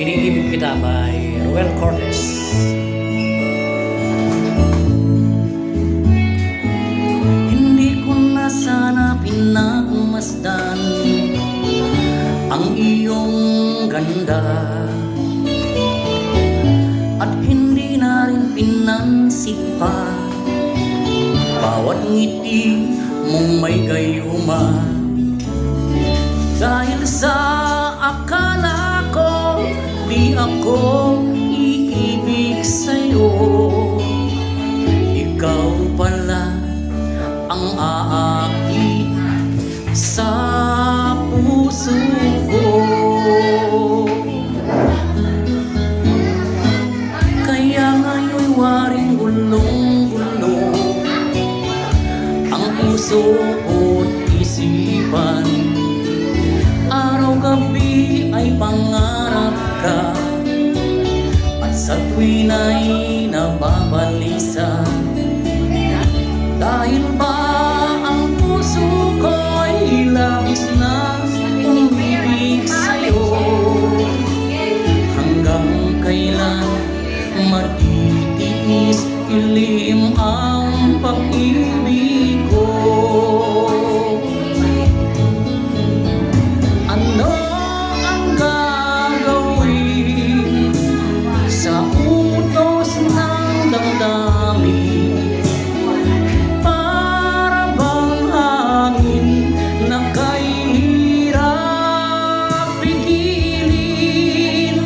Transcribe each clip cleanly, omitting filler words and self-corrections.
Iniibig Kita by Ruel Cortez. Hindi ko na sana pinagmasdan ang iyong ganda, at hindi na rin pinansin pa bawat ngiti mong may gayuma. Dahil sa akala ko di ako iibig sa'yo, ikaw pala ang aakit sa puso ko. Kaya ngayon'y waring gulong-gulong ang puso ko't isipan. Araw-gabi ay pangarap ka, at sa tuwin ay nababalisa. Dahil ba ang puso ko'y labis na umibig sa'yo, hanggang kailan matitiis ilim ang pag-ibig ko? Ano ang gagawin sa utos ng damdamin? Para bang hangin na kahirap pigilin?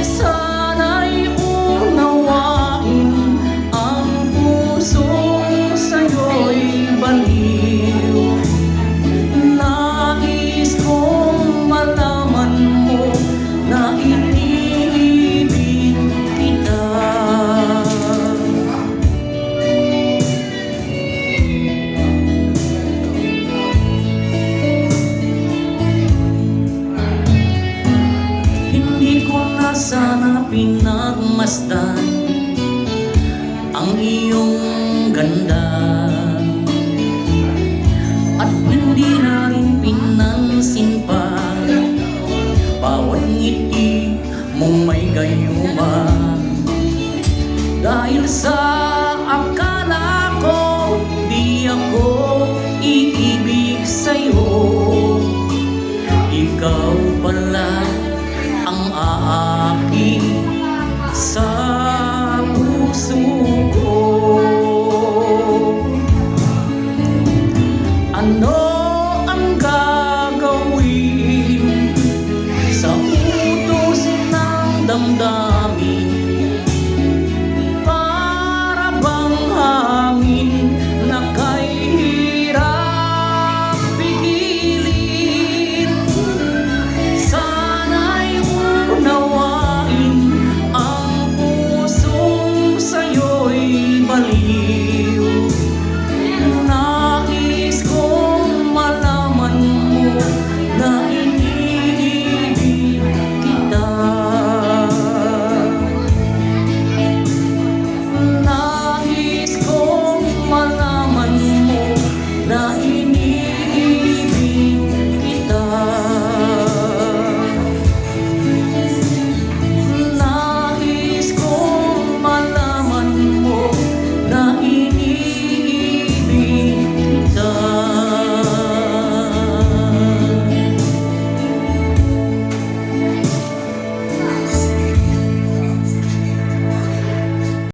Sana'y unawain ang pusong sa'yo'y baliw. Nais kong malaman mo na iniibig kita. Hindi ko na sana pinagmasdan ang iyong ganda,